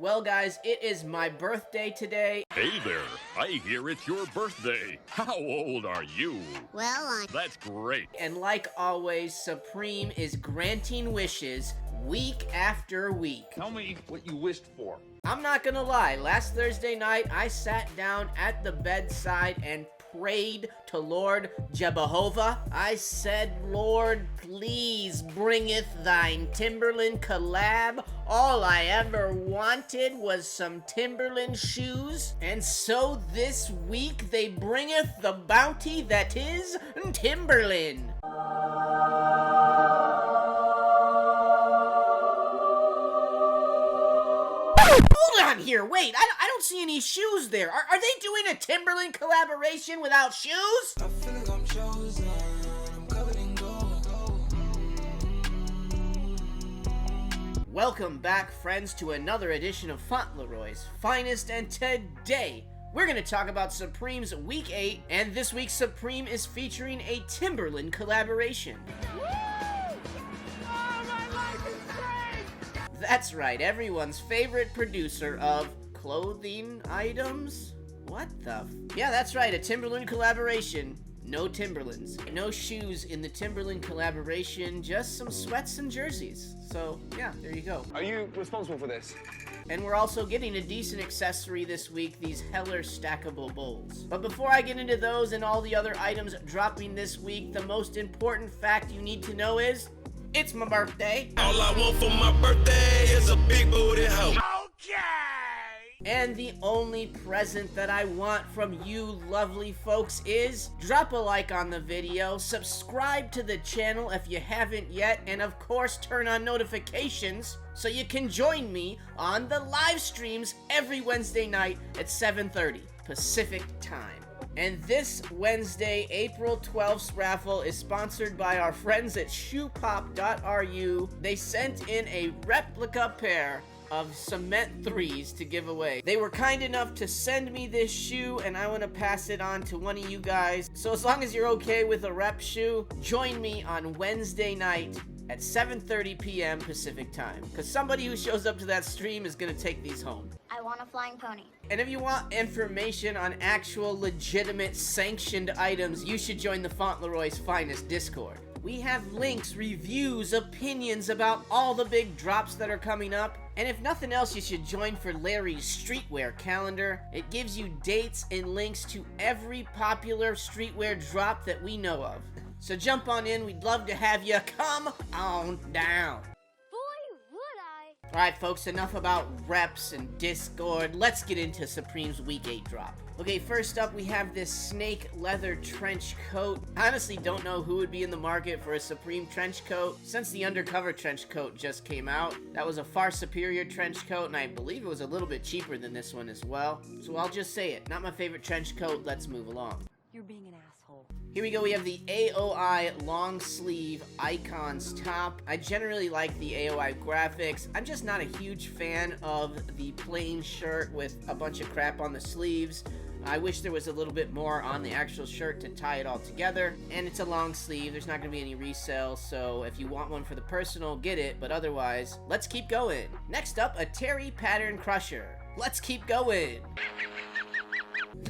Well guys, it is my birthday today. Hey there, I hear it's your birthday. How old are you? Well, That's great. And like always, Supreme is granting wishes week after week. Tell me what you wished for. I'm not gonna lie, last Thursday night, I sat down at the bedside and prayed to Lord Jehovah. I said, Lord, please bringeth thine Timberland collab. All I ever wanted was some Timberland shoes. And so this week they bringeth the bounty that is Timberland. Hold on here, wait, I don't see any shoes there. Are they doing a Timberland collaboration without shoes? I feel like I'm chosen, I'm covered in gold. Welcome back, friends, to another edition of Fauntleroy's Finest, and today we're going to talk about Supreme's Week 8, and this week Supreme is featuring a Timberland collaboration. That's right, everyone's favorite producer of clothing items? What the Yeah, that's right, a Timberland collaboration. No Timberlands. No shoes in the Timberland collaboration, just some sweats and jerseys. So, yeah, there you go. Are you responsible for this? And we're also getting a decent accessory this week, these Heller stackable bowls. But before I get into those and all the other items dropping this week, the most important fact you need to know is, it's my birthday. All I want for my birthday is a big booty hoe. And the only present that I want from you lovely folks is drop a like on the video, subscribe to the channel if you haven't yet, and of course turn on notifications so you can join me on the live streams every Wednesday night at 7:30 Pacific time. And this Wednesday, April 12th's raffle is sponsored by our friends at shoepop.ru. They sent in a replica pair of cement 3s to give away. They were kind enough to send me this shoe, and I want to pass it on to one of you guys. So as long as you're okay with a rep shoe, join me on Wednesday night at 7:30 p.m. Pacific time, because somebody who shows up to that stream is going to take these home. I want a flying pony. And if you want information on actual legitimate sanctioned items, you should join the Fauntleroy's Finest Discord. We have links, reviews, opinions about all the big drops that are coming up. And if nothing else, you should join for Larry's streetwear calendar. It gives you dates and links to every popular streetwear drop that we know of. So jump on in, we'd love to have you. Come on down. Alright folks, enough about reps and Discord. Let's get into Supreme's Week 8 drop. Okay, first up we have this snake leather trench coat. I honestly don't know who would be in the market for a Supreme trench coat. Since the undercover trench coat just came out, that was a far superior trench coat, and I believe it was a little bit cheaper than this one as well. So I'll just say it, not my favorite trench coat. Let's move along. You're being an asshole. Here we go, we have the AOI long sleeve icons top. I generally like the AOI graphics. I'm just not a huge fan of the plain shirt with a bunch of crap on the sleeves. I wish there was a little bit more on the actual shirt to tie it all together. And it's a long sleeve, there's not going to be any resale, so if you want one for the personal, get it, but otherwise, let's keep going. Next up, a Terry pattern crusher. Let's keep going.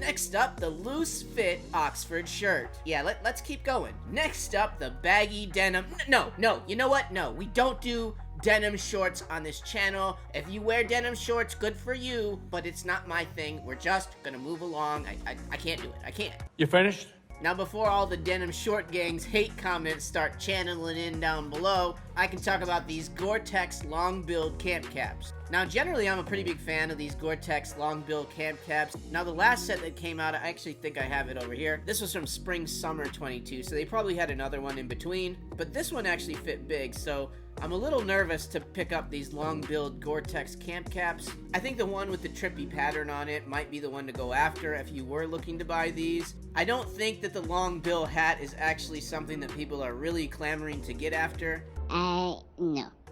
Next up, the loose fit Oxford shirt. Yeah, let's keep going. Next up, the baggy denim. No, you know what? No, we don't do denim shorts on this channel. If you wear denim shorts, good for you, but it's not my thing. We're just gonna move along. I can't do it. I can't. You finished? Now, before all the denim short gang's hate comments start channeling in down below, I can talk about these Gore-Tex long build camp caps. Now, generally, I'm a pretty big fan of these Gore-Tex long build camp caps. Now, the last set that came out, I actually think I have it over here. This was from spring-summer 22, so they probably had another one in between. But this one actually fit big, so I'm a little nervous to pick up these long build Gore-Tex camp caps. I think the one with the trippy pattern on it might be the one to go after if you were looking to buy these. I don't think that the long bill hat is actually something that people are really clamoring to get after. No.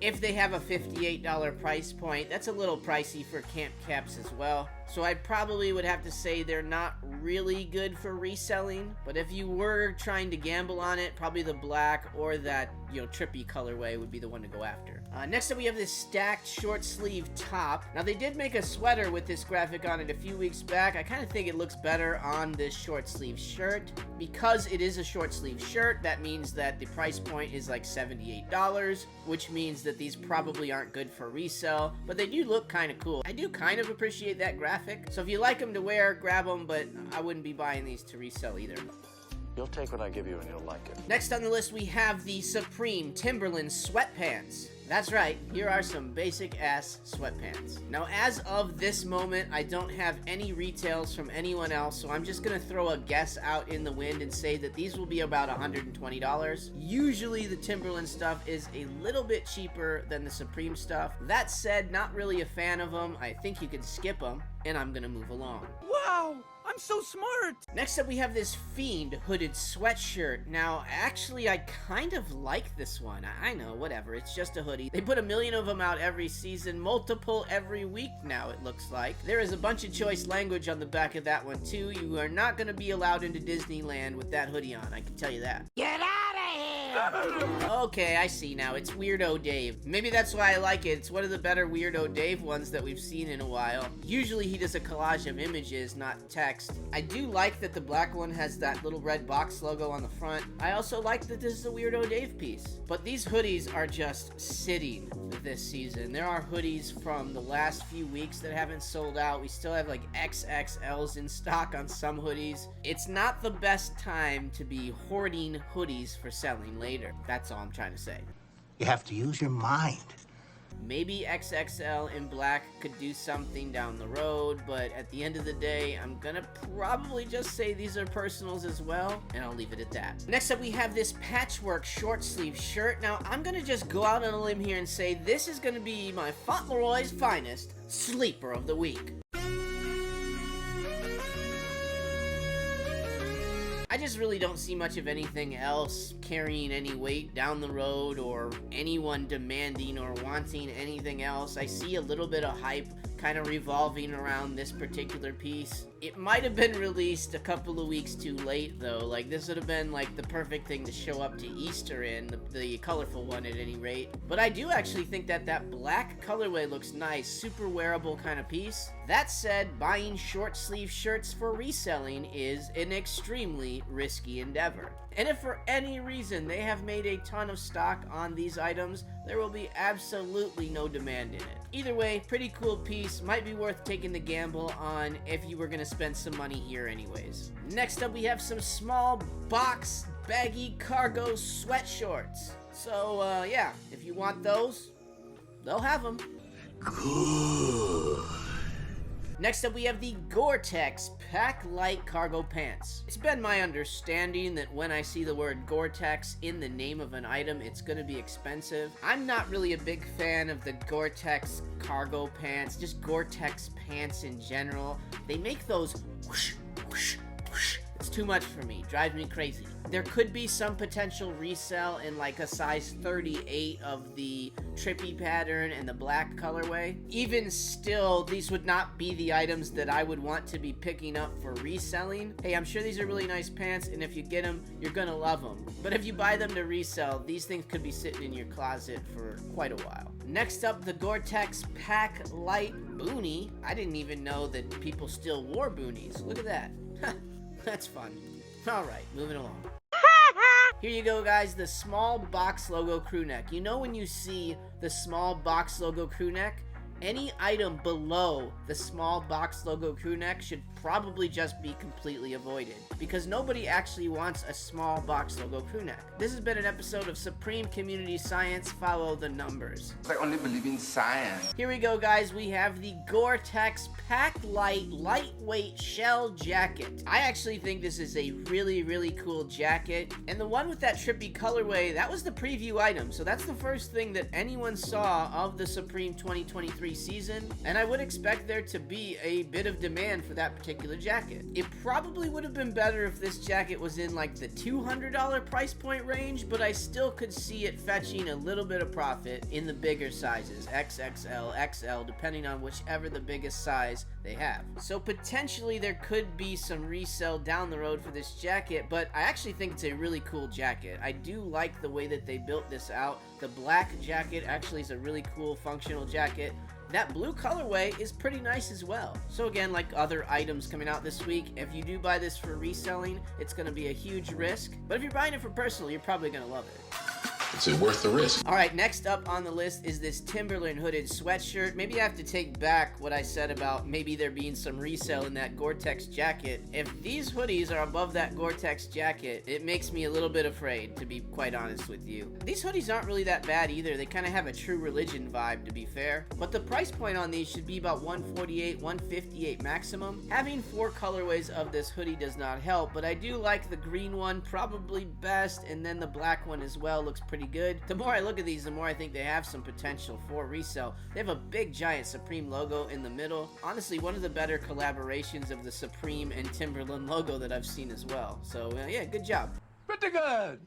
If they have a $58 price point, that's a little pricey for camp caps as well. so I probably would have to say they're not really good for reselling. But if you were trying to gamble on it, probably the black or that, you know, trippy colorway would be the one to go after. Next up we have this stacked short sleeve top. Now they did make a sweater with this graphic on it a few weeks back. I kind of think it looks better on this short sleeve shirt. Because it is a short sleeve shirt, that means that the price point is like $78, which means that these probably aren't good for resale, but they do look kind of cool. I do kind of appreciate that graphic, so if you like them to wear, grab them, but I wouldn't be buying these to resell either. You'll take what I give you and you'll like it. Next on the list, we have the Supreme Timberland sweatpants. That's right, here are some basic ass sweatpants. Now, as of this moment, I don't have any retails from anyone else, so I'm just gonna throw a guess out in the wind and say that these will be about $120. Usually the Timberland stuff is a little bit cheaper than the Supreme stuff. That said, not really a fan of them. I think you can skip them, and I'm gonna move along. Wow! I'm so smart! Next up, we have this Fiend hooded sweatshirt. Now, actually, I kind of like this one. I know, whatever, it's just a hoodie. They put a million of them out every season, multiple every week now, it looks like. There is a bunch of choice language on the back of that one, too. You are not going to be allowed into Disneyland with that hoodie on, I can tell you that. Get out of here! Okay, I see now. It's Weirdo Dave. Maybe that's why I like it. It's one of the better Weirdo Dave ones that we've seen in a while. Usually he does a collage of images, not text. I do like that the black one has that little red box logo on the front. I also like that this is a Weirdo Dave piece. But these hoodies are just sitting this season. There are hoodies from the last few weeks that haven't sold out. We still have like XXLs in stock on some hoodies. It's not the best time to be hoarding hoodies for selling later. That's all I'm trying to say. You have to use your mind. Maybe XXL in black could do something down the road, but at the end of the day, I'm gonna probably just say these are personals as well, and I'll leave it at that. Next up, we have this patchwork short sleeve shirt. Now, I'm gonna just go out on a limb here and say this is gonna be my Fauntleroy's finest sleeper of the week. I just really don't see much of anything else carrying any weight down the road or anyone demanding or wanting anything else. I see a little bit of hype kind of revolving around this particular piece. It might have been released a couple of weeks too late though. Like this would have been like the perfect thing to show up to Easter in, the colorful one at any rate. But I do actually think that that black colorway looks nice, super wearable kind of piece. That said, buying short sleeve shirts for reselling is an extremely risky endeavor. And if for any reason they have made a ton of stock on these items, there will be absolutely no demand in it. Either way, pretty cool piece, might be worth taking the gamble on if you were gonna spend some money here anyways. Next up, we have some small box baggy cargo sweatshorts. So yeah, if you want those, they'll have them. Good. Next up, we have the Gore-Tex Pack Light Cargo Pants. It's been my understanding that when I see the word Gore-Tex in the name of an item, it's gonna be expensive. I'm not really a big fan of the Gore-Tex cargo pants, just Gore-Tex pants in general. They make those whoosh, whoosh, whoosh. It's too much for me, drives me crazy. There could be some potential resell in like a size 38 of the trippy pattern and the black colorway. Even still, these would not be the items that I would want to be picking up for reselling. Hey, I'm sure these are really nice pants, and if you get them, you're gonna love them. But if you buy them to resell, these things could be sitting in your closet for quite a while. Next up, the Gore-Tex Pack Light Boonie. I didn't even know that people still wore boonies. Look at that. That's fun. Alright, moving along. Here you go, guys, the small box logo crew neck. You know when you see the small box logo crew neck? Any item below the small box logo crew neck should probably just be completely avoided, because nobody actually wants a small box logo crew neck. This has been an episode of Supreme Community Science. Follow the numbers. I only believe in science. Here we go, guys. We have the Gore-Tex Pack Light Lightweight Shell Jacket. I actually think this is a really, really cool jacket. And the one with that trippy colorway, that was the preview item. So that's the first thing that anyone saw of the Supreme 2023 pre-season, and I would expect there to be a bit of demand for that particular jacket. It probably would have been better if this jacket was in like the $200 price point range, but I still could see it fetching a little bit of profit in the bigger sizes, XXL, XL, depending on whichever the biggest size they have. So potentially there could be some resell down the road for this jacket, but I actually think it's a really cool jacket. I do like the way that they built this out. The black jacket actually is a really cool functional jacket. That blue colorway is pretty nice as well. So again, like other items coming out this week, if you do buy this for reselling, it's going to be a huge risk. But if you're buying it for personal, you're probably going to love it. Is it worth the risk? Alright, next up on the list is this Timberland hooded sweatshirt. Maybe I have to take back what I said about maybe there being some resale in that Gore-Tex jacket. If these hoodies are above that Gore-Tex jacket, it makes me a little bit afraid, to be quite honest with you. These hoodies aren't really that bad either. They kind of have a True Religion vibe, to be fair. But the price point on these should be about $148, $158 maximum. Having 4 colorways of this hoodie does not help, but I do like the green one probably best, and then the black one as well looks pretty good. The more I look at these, the more I think they have some potential for resale. They have a big giant Supreme logo in the middle. Honestly, one of the better collaborations of the Supreme and Timberland logo that I've seen as well. So yeah, good job. Pretty good.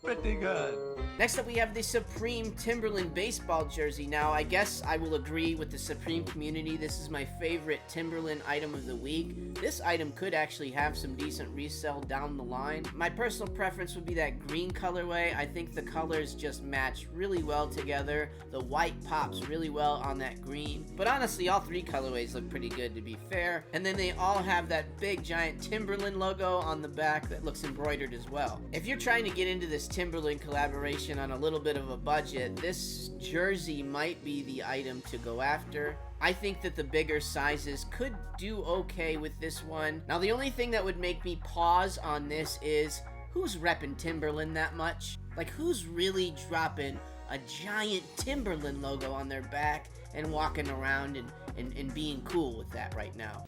Pretty good. Next up, we have the Supreme Timberland baseball jersey. Now, I guess I will agree with the Supreme community. This is my favorite Timberland item of the week. This item could actually have some decent resale down the line. My personal preference would be that green colorway. I think the colors just match really well together. The white pops really well on that green. But honestly, all 3 colorways look pretty good, to be fair. And then they all have that big giant Timberland logo on the back that looks embroidered as well. If you're trying to get into this Timberland collaboration on a little bit of a budget, this jersey might be the item to go after. I think that the bigger sizes could do okay with this one. Now, the only thing that would make me pause on this is who's repping Timberland that much? Like, who's really dropping a giant Timberland logo on their back and walking around and being cool with that right now?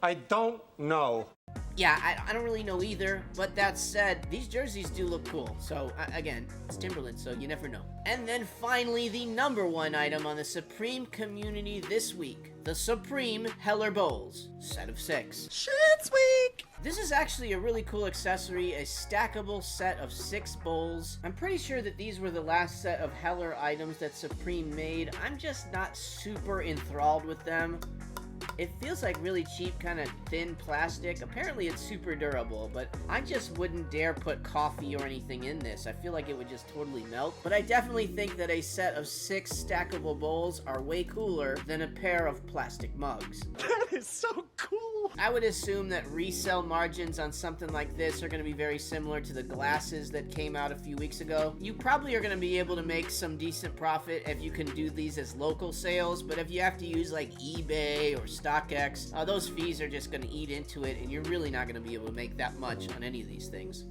I don't know. Yeah, I don't really know either, but that said, these jerseys do look cool. So, again, it's Timberland, so you never know. And then finally, the #1 item on the Supreme community this week, the Supreme Heller Bowls, set of 6. Shit's week! This is actually a really cool accessory, a stackable set of 6 bowls. I'm pretty sure that these were the last set of Heller items that Supreme made. I'm just not super enthralled with them. It feels like really cheap, kind of thin plastic. Apparently it's super durable, but I just wouldn't dare put coffee or anything in this. I feel like it would just totally melt. But I definitely think that a set of 6 stackable bowls are way cooler than a pair of plastic mugs. That is so cool. I would assume that resale margins on something like this are going to be very similar to the glasses that came out a few weeks ago. You probably are going to be able to make some decent profit if you can do these as local sales, but if you have to use like eBay or StockX, those fees are just going to eat into it, and you're really not going to be able to make that much on any of these things.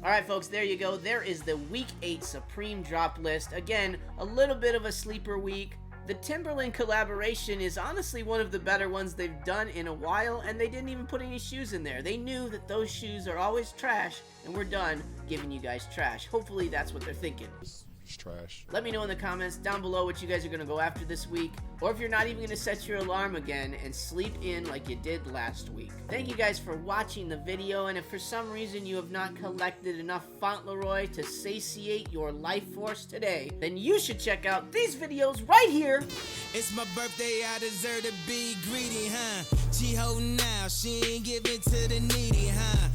Alright folks, there you go. There is the Week 8 Supreme drop list. Again, a little bit of a sleeper week. The Timberland collaboration is honestly one of the better ones they've done in a while, and they didn't even put any shoes in there. They knew that those shoes are always trash, and we're done giving you guys trash. Hopefully that's what they're thinking. It's trash. Let me know in the comments down below what you guys are going to go after this week, or if you're not even going to set your alarm again and sleep in like you did last week. Thank you guys for watching the video, and if for some reason you have not collected enough Fauntleroy to satiate your life force today, then you should check out these videos right here. It's my birthday, I deserve to be greedy, huh? She holding out, she ain't giving to the needy, huh?